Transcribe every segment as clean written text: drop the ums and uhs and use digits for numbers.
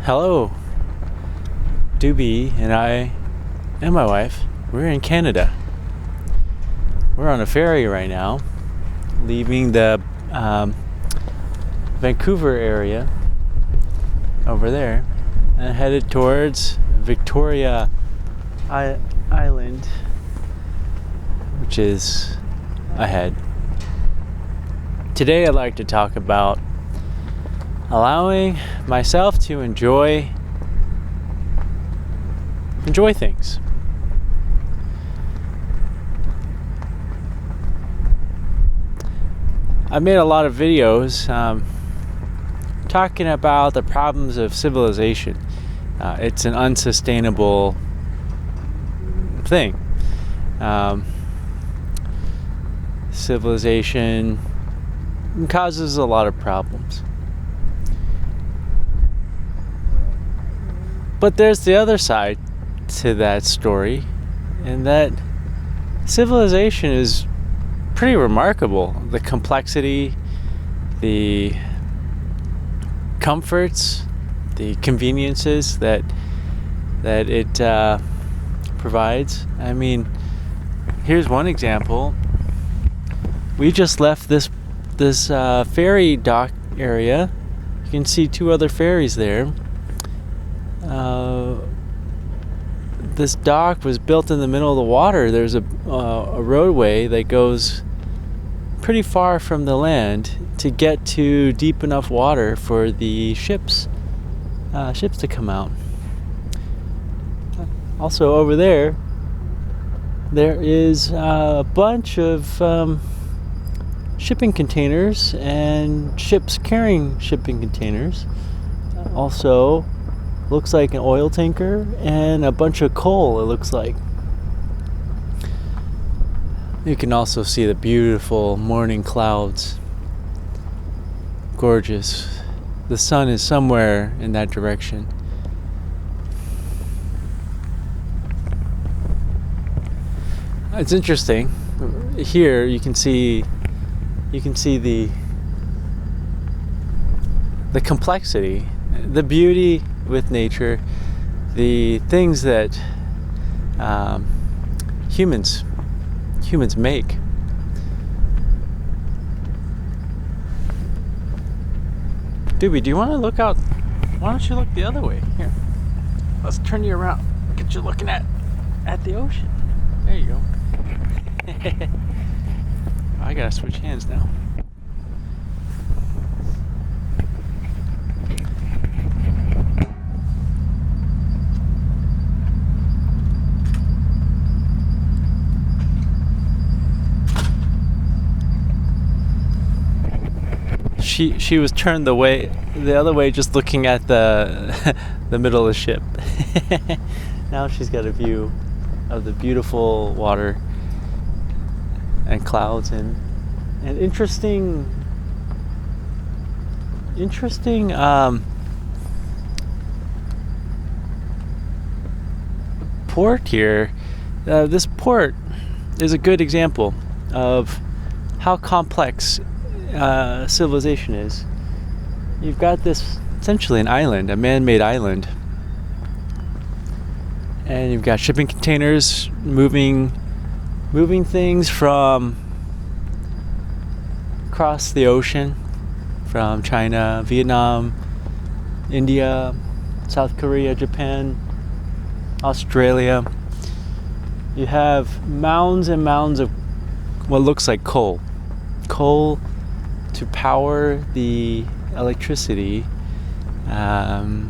Hello, Doobie and I and my wife, we're in Canada. We're on a ferry right now, leaving the Vancouver area over there and headed towards Victoria Island, which is ahead. Today I'd like to talk about allowing myself to enjoy things. I made a lot of videos talking about the problems of civilization. It's an unsustainable thing. Civilization causes a lot of problems. But there's the other side to that story, and that civilization is pretty remarkable. The complexity, the comforts, the conveniences that it provides. I mean, here's one example. We just left this ferry dock area. You can see two other ferries there. This dock was built in the middle of the water. There's a roadway that goes pretty far from the land to get to deep enough water for the ships to come out. Also over there is a bunch of shipping containers and ships carrying shipping containers. Also looks like an oil tanker and a bunch of coal, it looks like. You can also see the beautiful morning clouds. Gorgeous. The sun is somewhere in that direction. It's interesting. Here you can see the complexity, the beauty with nature, the things that humans make. Doobie, do you want to look out? Why don't you look the other way? Here, let's turn you around. Get you looking at the ocean. There you go. I gotta switch hands now. She was turned the other way, just looking at the the middle of the ship. Now she's got a view of the beautiful water and clouds and interesting port here. This port is a good example of how complex civilization is. You've got this essentially an island, a man-made island, and you've got shipping containers moving things from across the ocean, from China, Vietnam, India, South Korea, Japan, Australia. You have mounds and mounds of what looks like coal to power the electricity, to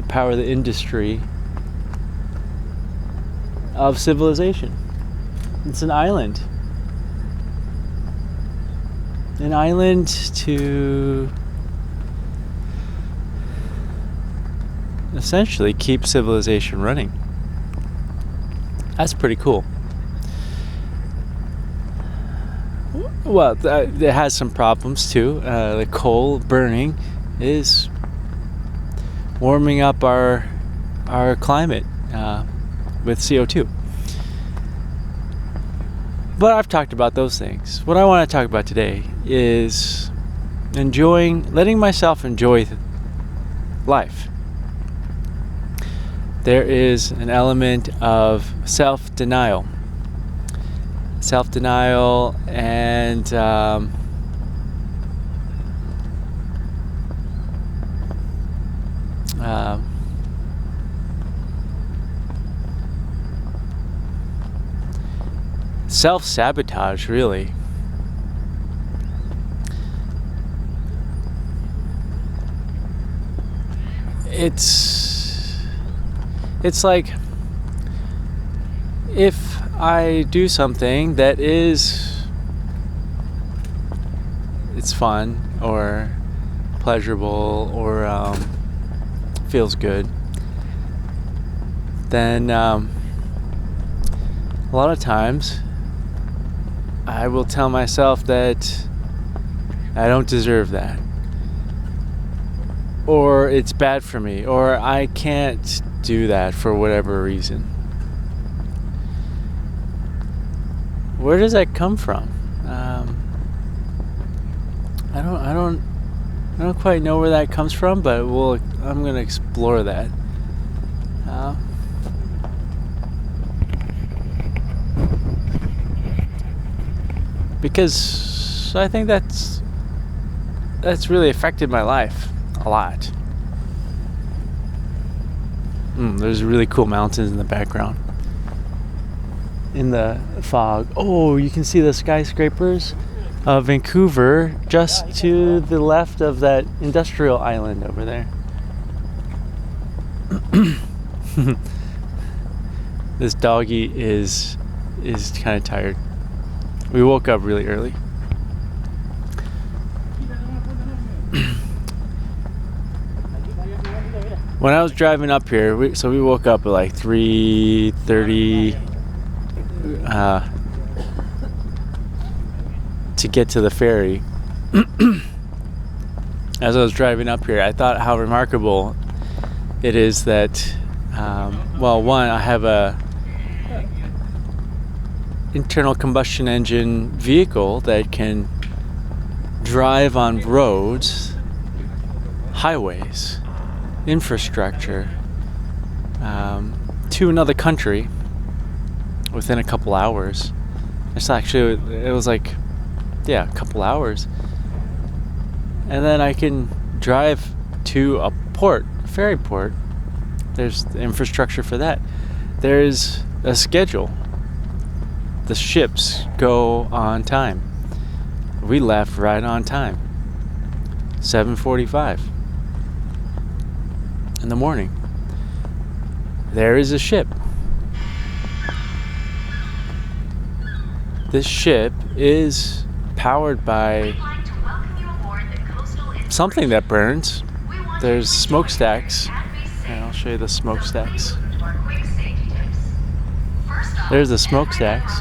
power the industry of civilization. It's an island to essentially keep civilization running. That's pretty cool. Well, it has some problems too. The coal burning is warming up our climate with CO2. But I've talked about those things. What I want to talk about today is letting myself enjoy life. There is an element of self-denial. Self-denial and self-sabotage, really. It's like, if I do something that it's fun or pleasurable or feels good, then a lot of times I will tell myself that I don't deserve that, or it's bad for me, or I can't do that for whatever reason. Where does that come from? I don't quite know where that comes from, but I'm going to explore that. Because I think that's really affected my life a lot. There's really cool mountains in the background. In the fog. Oh, you can see the skyscrapers of Vancouver just to the left of that industrial island over there. This doggy is kind of tired. We woke up really early. When I was driving up here, we woke up at like 3:30 to get to the ferry. As I was driving up here, I thought how remarkable it is that, one, I have a internal combustion engine vehicle that can drive on roads, highways, infrastructure, to another country within a couple hours. It was like, a couple hours. And then I can drive to a ferry port. There's the infrastructure for that. There's a schedule. The ships go on time. We left right on time. 7:45 in the morning. There is a ship. This ship is powered by something that burns. There's smokestacks. And I'll show you the smokestacks. There's the smokestacks.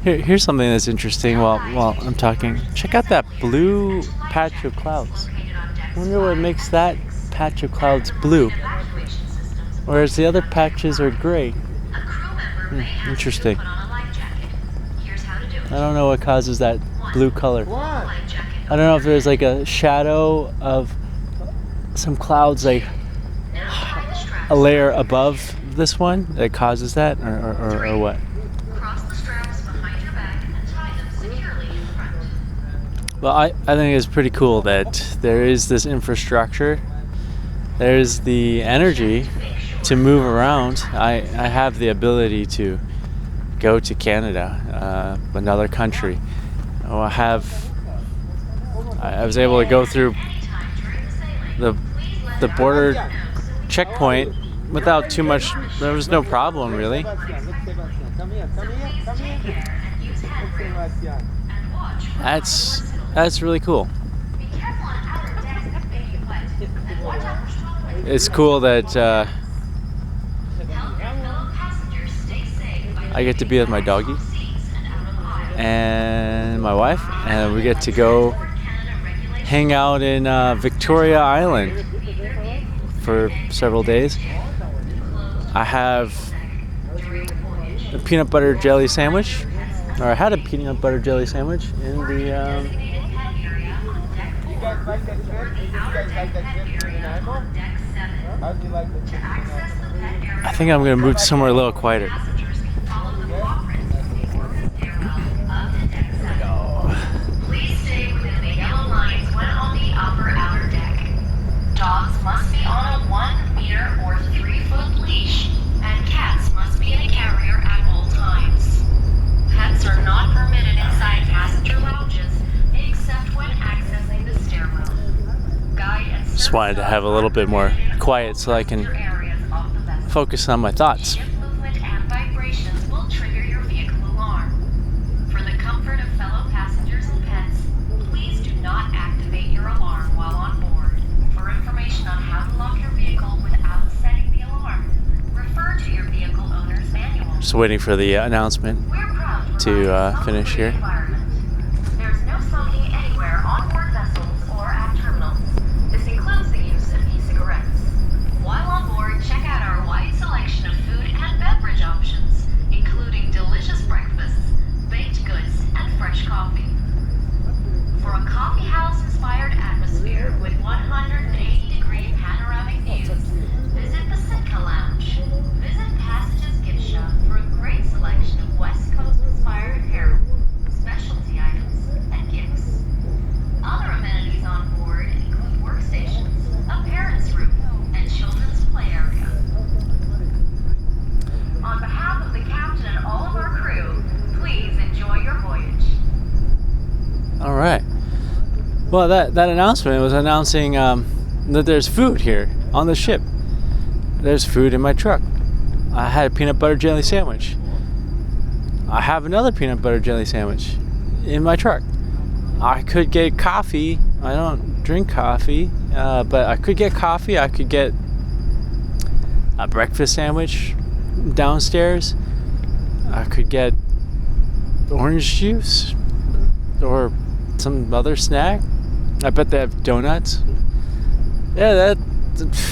Here's something that's interesting while I'm talking. Check out that blue patch of clouds. I wonder what makes that patch of clouds blue, whereas the other patches are gray. Interesting. I don't know what causes that blue color. I don't know if there's like a shadow of some clouds, like a layer above this one that causes that, or what. Well, I think it's pretty cool that there is this infrastructure. There's the energy to move around. I have the ability to go to Canada, another country. I was able to go through the border checkpoint without too much. There was no problem, really. That's really cool. It's cool that I get to be with my doggy and my wife, and we get to go hang out in Victoria Island for several days. I have a peanut butter jelly sandwich, or I had a peanut butter jelly sandwich in the. You guys like that trip? You guys like that trip to Nanaimo? How do you like the trip to Nanaimo? I think I'm gonna move to somewhere a little quieter. Please stay within the yellow lines when on the upper outer deck. Dogs must be on a 1 meter or 3-foot leash, and cats must be in a carrier at all times. Pets are not permitted inside passenger lounges except when accessing the stairwell. Guide and Just wanted to have a little bit more quiet so I can focus on my thoughts. Ship movement and vibrations will trigger your vehicle alarm. For the comfort of fellow passengers and pets, please do not activate your alarm while on board. For information on how to lock your vehicle without setting the alarm, refer to your vehicle owner's manual. Just waiting for the announcement We're proud to finish here. There's no smoking anywhere on board vessels or at terminals. This includes the use of e-cigarettes. While on board, check out our wide selection of food and beverage options, including delicious breakfasts, baked goods, and fresh coffee. For a coffee house-inspired atmosphere with 180-degree panoramic views, visit the Sitka Lounge. Visit Passage's gift shop for a great selection of West Coast-inspired apparel, specialty items, and gifts. Other amenities on board include workstations, a parents' room, and children's play area. On behalf of the captain and all of our crew, please enjoy your voyage. All right. Well, that announcement was announcing that there's food here on the ship. There's food in my truck. I had a peanut butter jelly sandwich. I have another peanut butter jelly sandwich in my truck. I could get coffee. I don't drink coffee, but I could get coffee. I could get a breakfast sandwich downstairs. I could get orange juice or some other snack. I bet they have donuts. Yeah,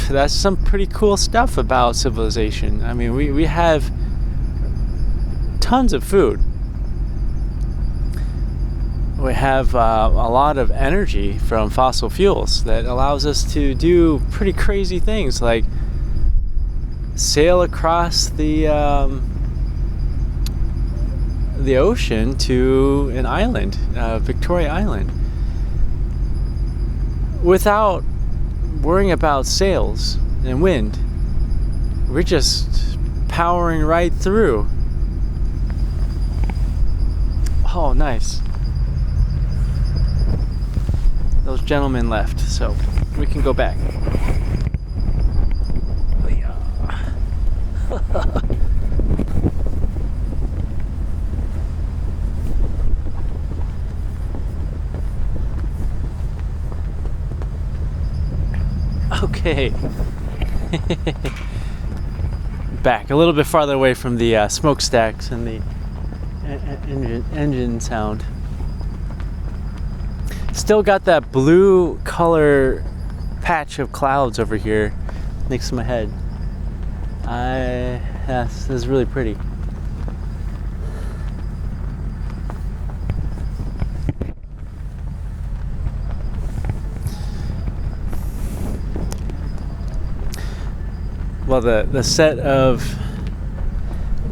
that's some pretty cool stuff about civilization. I mean, we have tons of food. We have a lot of energy from fossil fuels that allows us to do pretty crazy things like sail across the ocean to an island, Victoria Island, without worrying about sails and wind. We're just powering right through. Oh, nice. Those gentlemen left, so we can go back. Oh, yeah. Okay. Back a little bit farther away from the smokestacks and the engine sound. Still got that blue color patch of clouds over here next to my head. This is really pretty. Well, the set of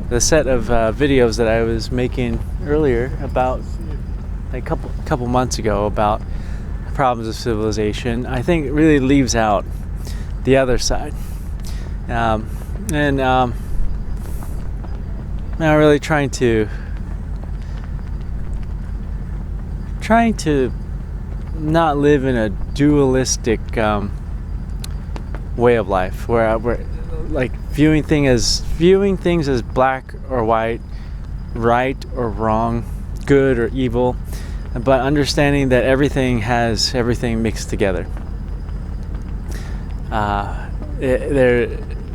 videos that I was making earlier about a couple months ago about problems of civilization, I think it really leaves out the other side, and I'm really trying to not live in a dualistic way of life where we're like viewing things as black or white, right or wrong, good or evil, but understanding that everything has everything mixed together.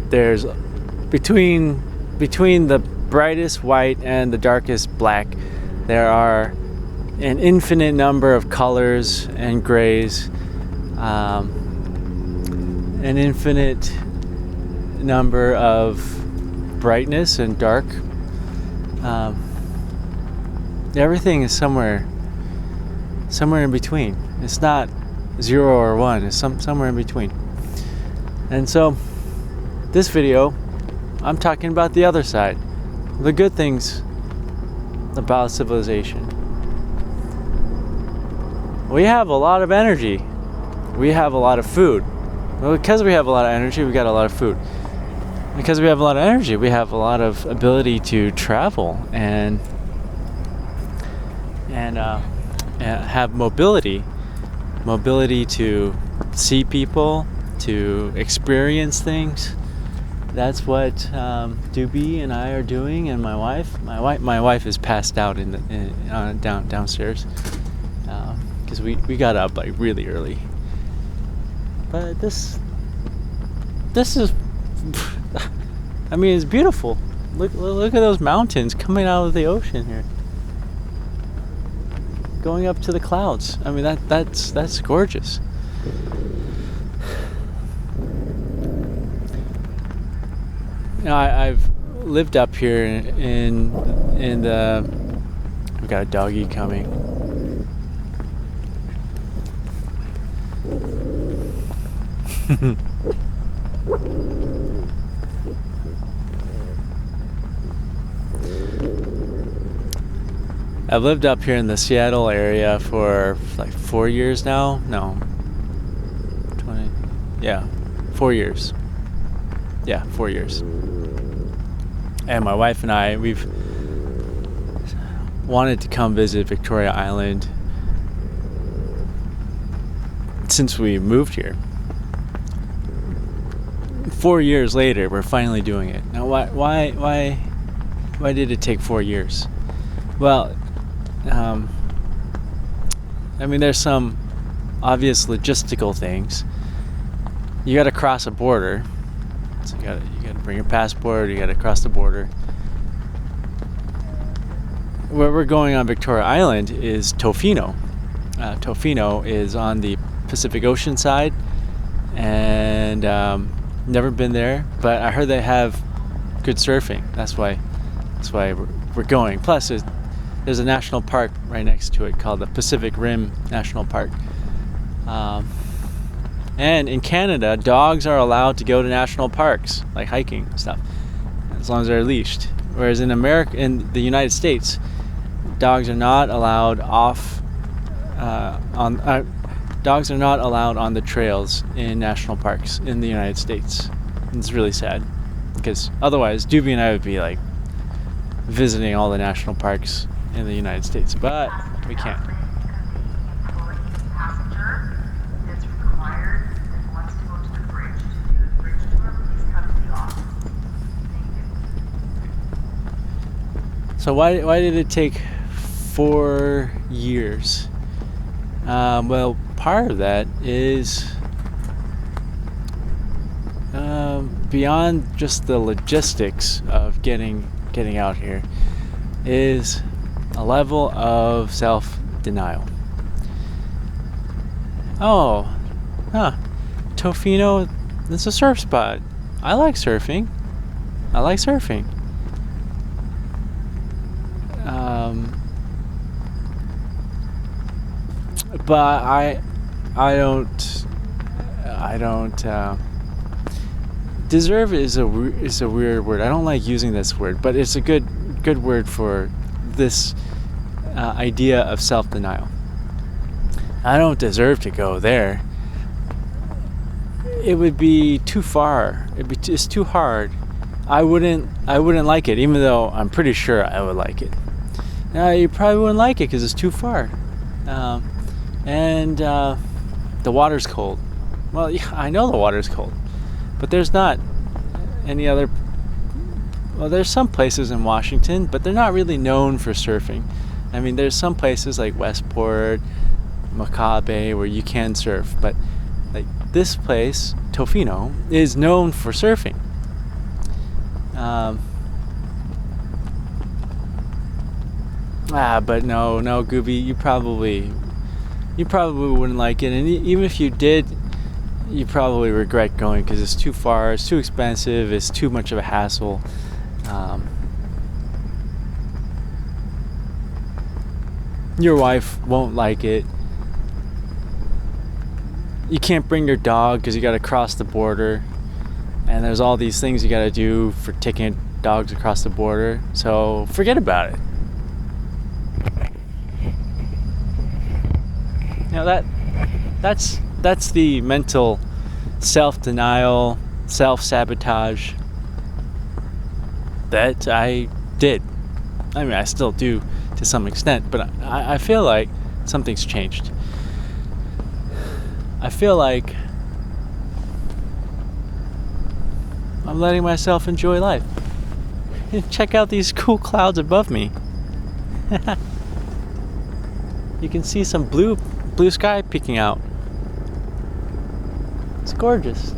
There's between the brightest white and the darkest black, there are an infinite number of colors and grays, an infinite number of brightness and dark. Everything is somewhere in between. It's not 0 or 1. It's somewhere in between. And so, this video, I'm talking about the other side, the good things about civilization. We have a lot of energy. We have a lot of food. Well, because we have a lot of energy, we got a lot of food. Because we have a lot of energy, we have a lot of ability to travel and have mobility to see people, to experience things. That's what Doobie and I are doing, and my wife. My wife is passed out downstairs because we got up like really early. But this is, I mean, it's beautiful. Look at those mountains coming out of the ocean here, going up to the clouds. I mean, that's gorgeous. You know, I've lived up here in the. We got a doggy coming. I've lived up here in the Seattle area for like 4 years now. No, 20. Yeah, 4 years. Yeah, 4 years. And my wife and I, we've wanted to come visit Victoria Island since we moved here. 4 years later, we're finally doing it. Now, why did it take 4 years? Well, I mean, there's some obvious logistical things. You got to cross a border, so you got to bring your passport. You got to cross the border. Where we're going on Victoria Island is Tofino. Tofino is on the Pacific Ocean side, and never been there, but I heard they have good surfing. That's why we're going. Plus, there's a national park right next to it called the Pacific Rim National Park. And in Canada, dogs are allowed to go to national parks, like hiking and stuff, as long as they're leashed. Whereas in the United States, dogs are not allowed dogs are not allowed on the trails in national parks in the United States. It's really sad, because otherwise Doobie and I would be like visiting all the national parks in the United States, but we can't. So why did it take 4 years? Well, part of that is beyond just the logistics of getting out here, is a level of self-denial. Tofino, it's a surf spot. I like surfing. But I don't deserve is a weird word. I don't like using this word, but it's a good word for this idea of self-denial. I don't deserve to go there. It would be too far. It's too hard. I wouldn't like it, even though I'm pretty sure I would like it. You probably wouldn't like it because it's too far. And the water's cold. Well, yeah, I know the water's cold, but there's not any other. Well, there's some places in Washington, but they're not really known for surfing. I mean, there's some places like Westport, Macaw Bay, where you can surf, but like this place, Tofino, is known for surfing. But no, Gooby, you probably wouldn't like it, and even if you did, you probably regret going because it's too far, it's too expensive, it's too much of a hassle. Your wife won't like it. You can't bring your dog because you got to cross the border, and there's all these things you got to do for taking dogs across the border, so forget about it. That's the mental self-denial, self-sabotage that I did. I mean, I still do to some extent, but I feel like something's changed. I feel like I'm letting myself enjoy life. Check out these cool clouds above me. You can see some blue sky peeking out. It's gorgeous.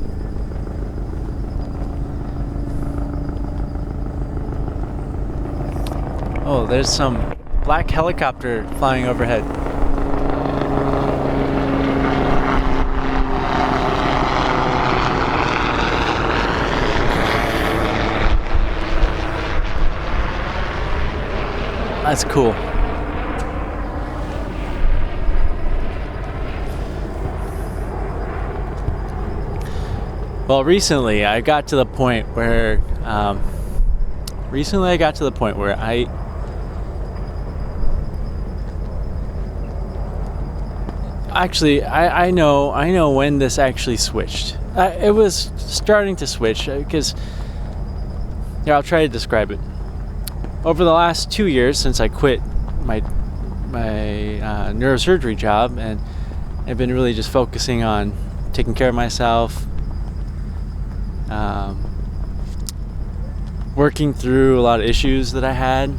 Oh, there's some black helicopter flying overhead. That's cool. Well, recently I got to the point where I know when this actually switched. It was starting to switch because I'll try to describe it. Over the last 2 years since I quit my neurosurgery job, and I've been really just focusing on taking care of myself, working through a lot of issues that I had.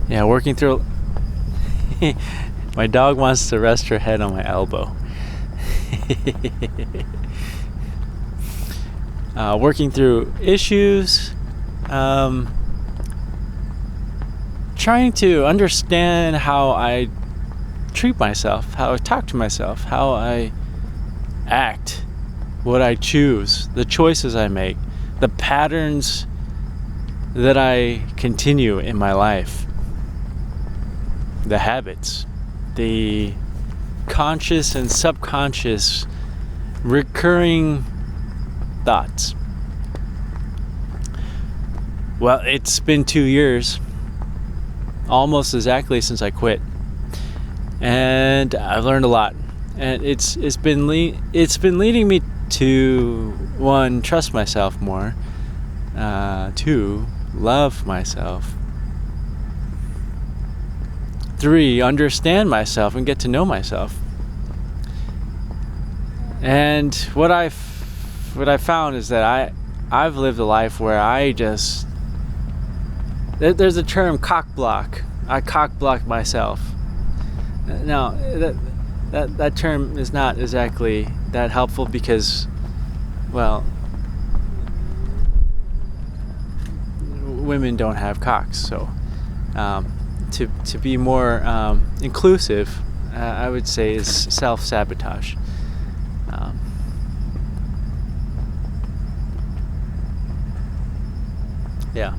Working through. My dog wants to rest her head on my elbow. Working through issues, trying to understand how I treat myself, how I talk to myself, how I act, what I choose, the choices I make, the patterns that I continue in my life, the habits, the conscious and subconscious recurring thoughts. Well, it's been 2 years, almost exactly, since I quit, and I've learned a lot. And it's been leading me to, 1, trust myself more, 2, love myself, 3, understand myself and get to know myself. And what I found is that I've lived a life where there's a term, cock block. I cock block myself. Now that term is not exactly that helpful because, well, women don't have cocks. So to be more inclusive, I would say is self-sabotage. Yeah.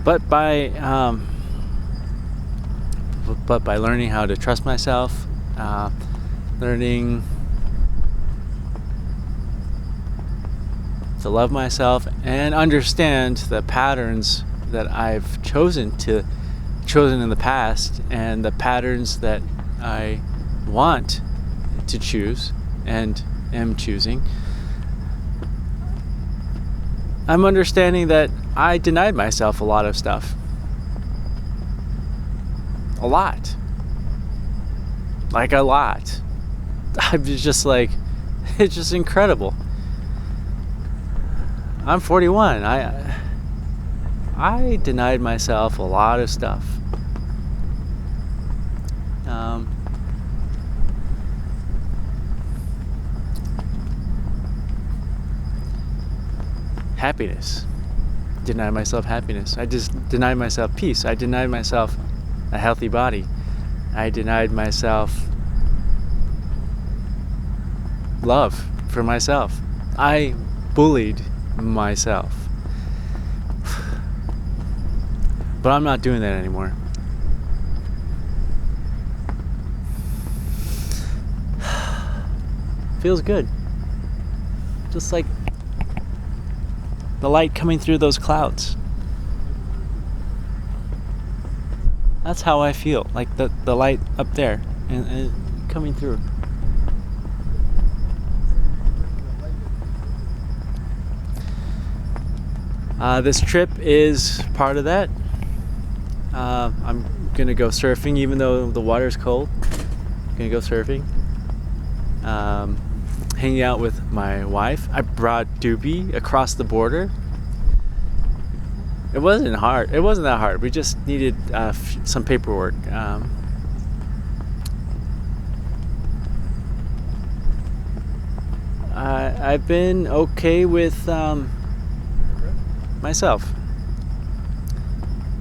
But by learning how to trust myself, learning to love myself, and understand the patterns that I've chosen in the past, and the patterns that I want to choose and am choosing, I'm understanding that I denied myself a lot of stuff. A lot. Like a lot. I'm just like, it's just incredible. I'm 41. I denied myself a lot of stuff. Happiness. Denied myself happiness. I just denied myself peace. I denied myself a healthy body. I denied myself love for myself. I bullied myself. But I'm not doing that anymore. Feels good. Just like the light coming through those clouds. That's how I feel, like the light up there and coming through. This trip is part of that. I'm gonna go surfing, even though the water's cold. I'm gonna go surfing. Hanging out with my wife. I brought Doobie across the border. It wasn't hard. It wasn't that hard. We just needed some paperwork. I've been okay with myself.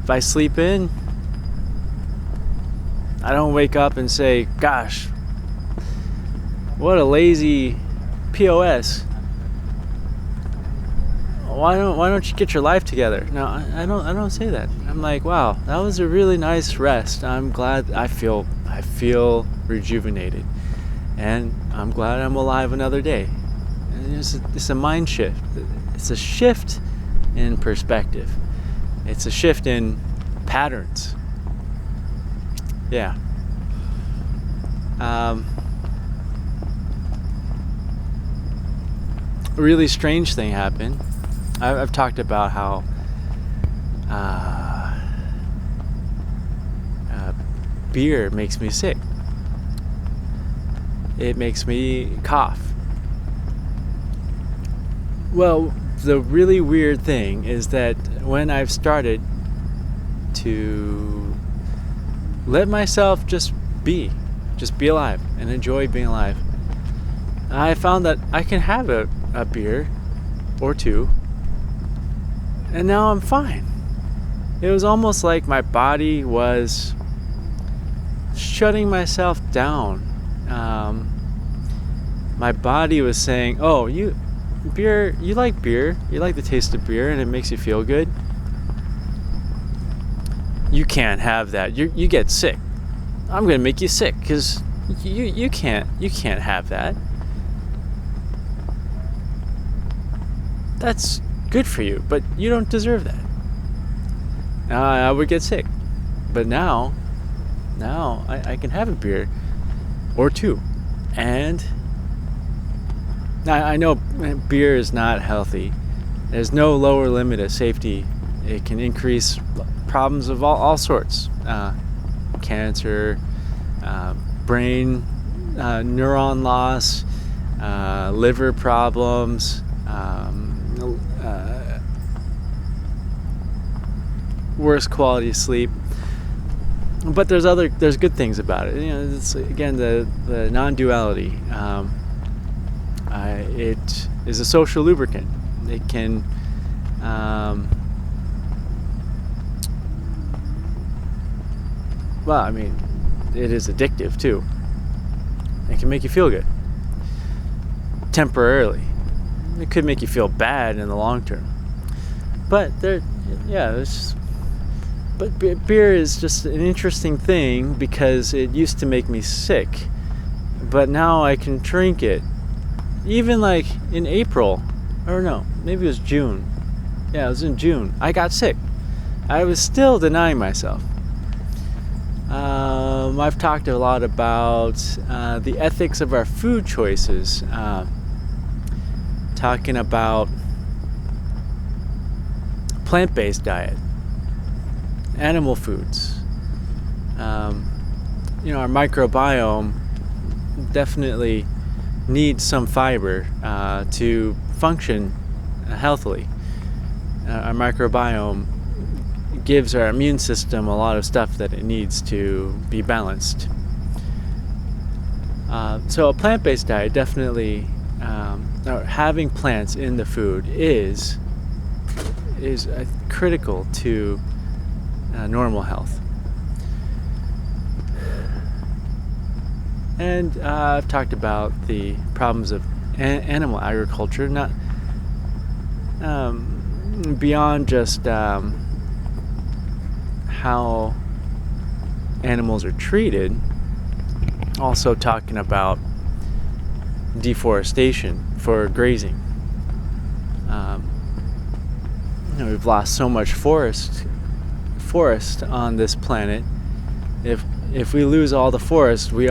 If I sleep in, I don't wake up and say, "Gosh, what a lazy POS. Why don't you get your life together?" No, I don't say that. I'm like, wow, that was a really nice rest. I'm glad I feel rejuvenated, and I'm glad I'm alive another day. And it's a mind shift. It's a shift in perspective. It's a shift in patterns. Yeah. A really strange thing happened. I've talked about how beer makes me sick. It makes me cough. Well, the really weird thing is that when I've started to let myself just be alive and enjoy being alive, I found that I can have a beer or two, and now I'm fine. It was almost like my body was shutting myself down. My body was saying, "Oh, you like beer, you like the taste of beer, and it makes you feel good. You can't have that. You get sick. I'm gonna make you sick because you can't have that. That's good for you, but you don't deserve that." I would get sick, but now I can have a beer or two, and I know beer is not healthy. There's no lower limit of safety. It can increase problems of all sorts, cancer, brain, neuron loss, liver problems, worse quality of sleep. But there's good things about it. It's again the non-duality. It is a social lubricant. It can well, I mean, it is addictive too. It can make you feel good temporarily. It could make you feel bad in the long term. But beer is just an interesting thing because it used to make me sick, but now I can drink it. Even like in April, or no, maybe it was June. Yeah, it was in June. I got sick. I was still denying myself. I've talked a lot about the ethics of our food choices. Talking about plant-based diet, animal foods. Our microbiome definitely needs some fiber to function healthily. Our microbiome gives our immune system a lot of stuff that it needs to be balanced. So a plant-based diet definitely, or having plants in the food is critical to normal health. And I've talked about the problems of animal agriculture, not beyond just how animals are treated, also talking about deforestation for grazing. We've lost so much forest on this planet. If we lose all the forest, we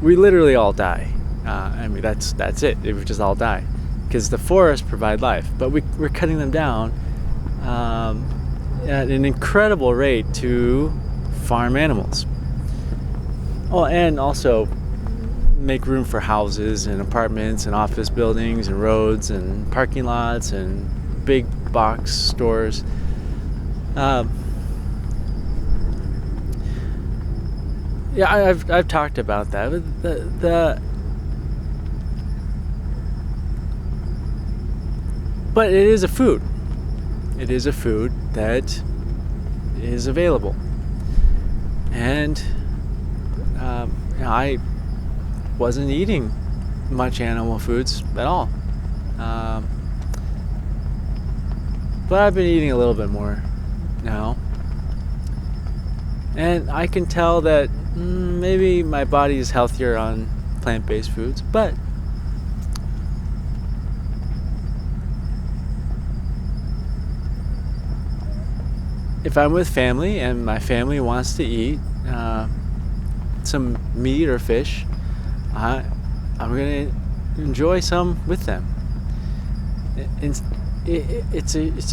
literally all die. I mean, that's it. We would just all die, because the forests provide life, but we're cutting them down at an incredible rate to farm animals. Oh, and also make room for houses and apartments and office buildings and roads and parking lots and big box stores. Yeah, I've talked about that. But it is a food. It is a food that is available, and I wasn't eating much animal foods at all. But I've been eating a little bit more now. And I can tell that maybe my body is healthier on plant-based foods, but if I'm with family and my family wants to eat some meat or fish, I'm going to enjoy some with them. It's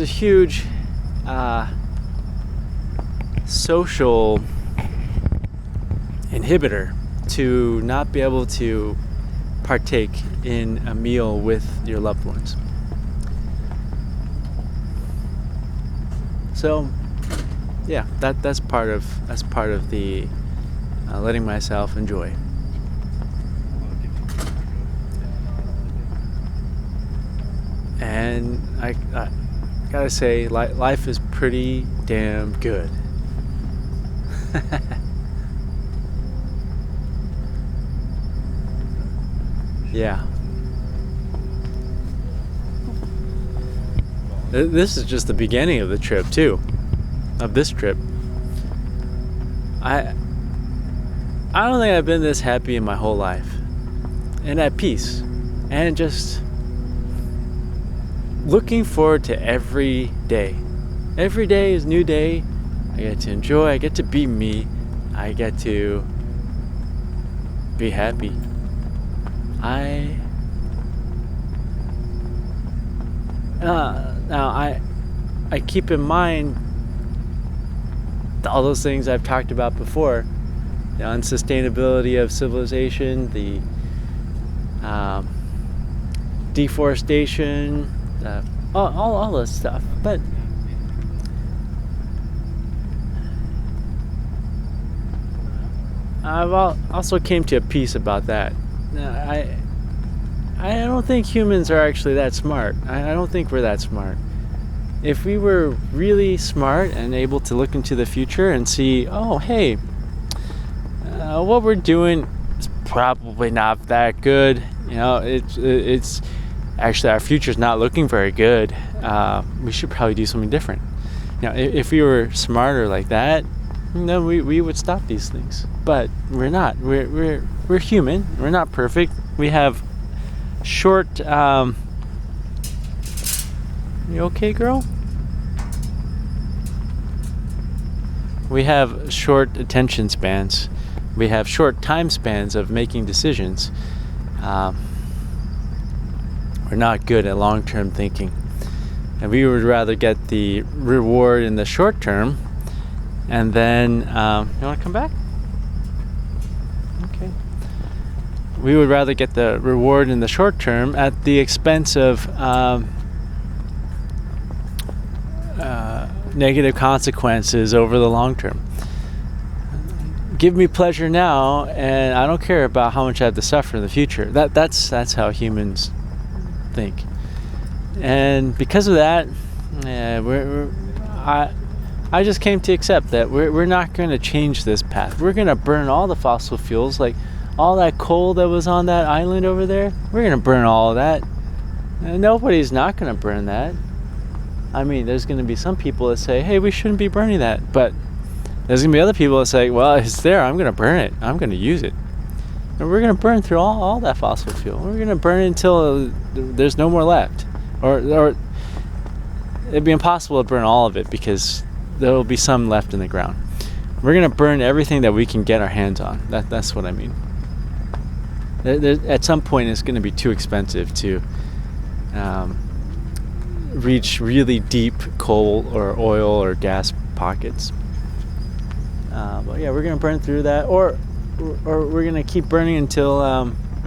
a huge social inhibitor to not be able to partake in a meal with your loved ones. So, yeah, that's part of the letting myself enjoy. And I gotta say, life is pretty damn good. Yeah. This is just the beginning of the trip, too. Of this trip. I don't think I've been this happy in my whole life. And at peace. And just looking forward to every day. Every day is a new day. I get to enjoy, I get to be me, I get to be happy. Now I keep in mind all those things I've talked about before, the unsustainability of civilization, the deforestation, all this stuff, but I've also came to a peace about that. I don't think humans are actually that smart. I don't think we're that smart. If we were really smart and able to look into the future and see, oh, hey, what we're doing is probably not that good. You know, it's actually, our future's not looking very good. We should probably do something different. Now, if we were smarter like that, then we would stop these things. But we're not. We're human. We're not perfect. We have short. You okay, girl? We have short attention spans. We have short time spans of making decisions. We're not good at long-term thinking, and we would rather get the reward in the short term. And then, you want to come back? Okay. We would rather get the reward in the short term at the expense of negative consequences over the long term. Give me pleasure now, and I don't care about how much I have to suffer in the future. That's how humans think. And because of that, I just came to accept that we're not going to change this path. We're going to burn all the fossil fuels like all that coal that was on that island over there, we're going to burn all of that. And nobody's not going to burn that. I mean, there's going to be some people that say, hey, we shouldn't be burning that. But there's going to be other people that say, well, it's there. I'm going to burn it. I'm going to use it. And we're going to burn through all that fossil fuel. We're going to burn it until there's no more left. Or it'd be impossible to burn all of it because there will be some left in the ground. We're going to burn everything that we can get our hands on. That's what I mean. At some point, it's going to be too expensive to reach really deep coal or oil or gas pockets. But yeah, we're going to burn through that, or we're going to keep burning until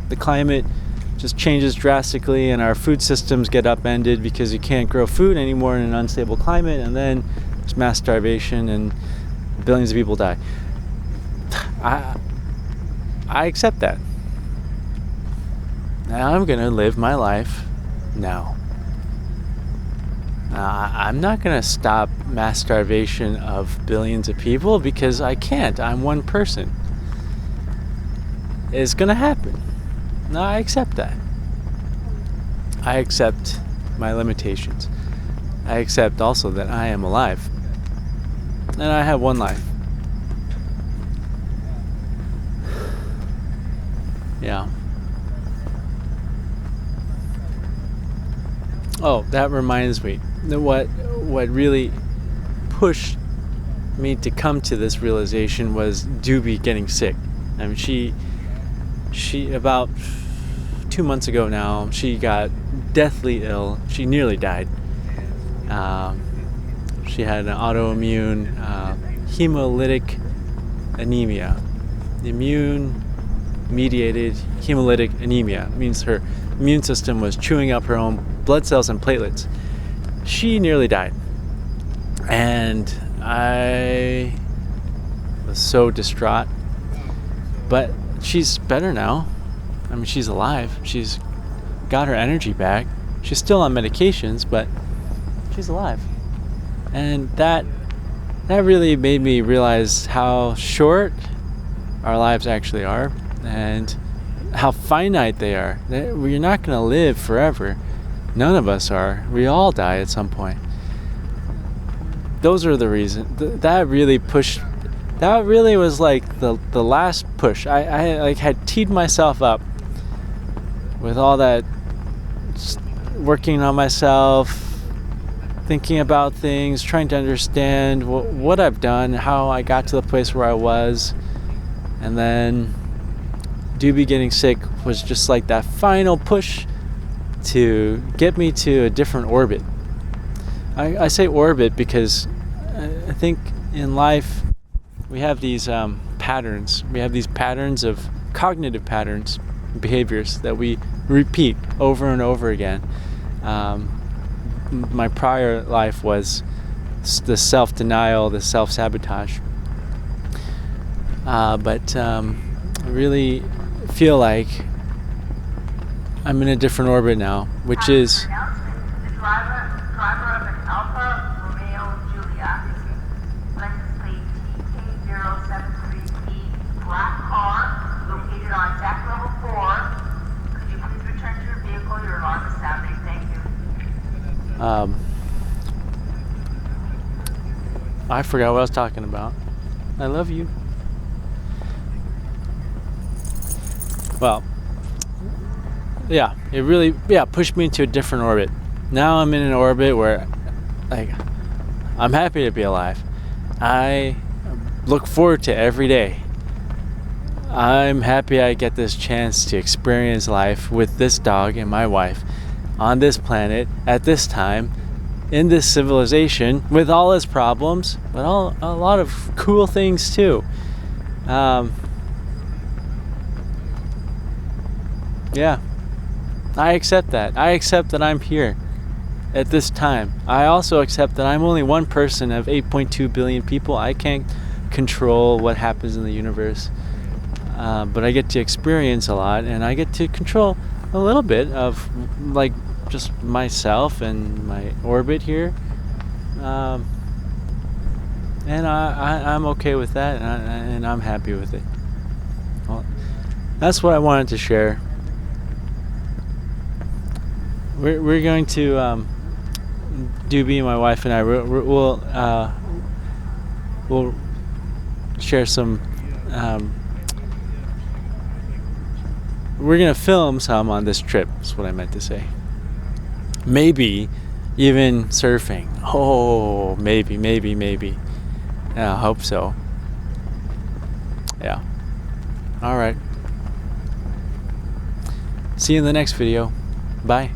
the climate just changes drastically and our food systems get upended because you can't grow food anymore in an unstable climate, and then there's mass starvation and billions of people die. I accept that. Now I'm going to live my life now. I'm not going to stop mass starvation of billions of people because I can't. I'm one person. It's going to happen. No, I accept that. I accept my limitations. I accept also that I am alive. And I have one life. Yeah. Oh, that reminds me. What really pushed me to come to this realization was Doobie getting sick. I mean, she about 2 months ago now, she got deathly ill. She nearly died. She had an autoimmune hemolytic anemia. Immune-mediated hemolytic anemia means her immune system was chewing up her own blood cells and platelets. She nearly died. And I was so distraught. But she's better now. I mean, she's alive. She's got her energy back. She's still on medications, but she's alive. And that really made me realize how short our lives actually are and how finite they are. We're not going to live forever. None of us are. We all die at some point. Those are the reasons. That really pushed. That really was like the last push. I like had teed myself up with all that working on myself, thinking about things, trying to understand what I've done, how I got to the place where I was, and then Doobie getting sick was just like that final push to get me to a different orbit. I say orbit because I think in life we have these patterns. We have these patterns of cognitive patterns, behaviors that we repeat over and over again. My prior life was the self-denial, the self-sabotage. But I really feel like I'm in a different orbit now, which is... The driver of an Alfa Romeo Giulia, license plate TK073P, black car, located on deck level 4. Could you please return to your vehicle? Your alarm is sounding. Thank you. I forgot what I was talking about. I love you. Well, yeah, it really pushed me into a different orbit. Now I'm in an orbit where, like, I'm happy to be alive. I look forward to every day. I'm happy I get this chance to experience life with this dog and my wife on this planet at this time in this civilization with all its problems, but a lot of cool things too. Yeah, I accept that. I accept that I'm here at this time. I also accept that I'm only one person of 8.2 billion people. I can't control what happens in the universe, but I get to experience a lot, and I get to control a little bit of, like, just myself and my orbit here, and I'm okay with that, and I'm happy with it. Well, that's what I wanted to share. We're going to Doobie, my wife and I, we'll share some. We're gonna film some on this trip. Is what I meant to say. Maybe even surfing. Oh, maybe. Yeah, I hope so. Yeah. All right. See you in the next video. Bye.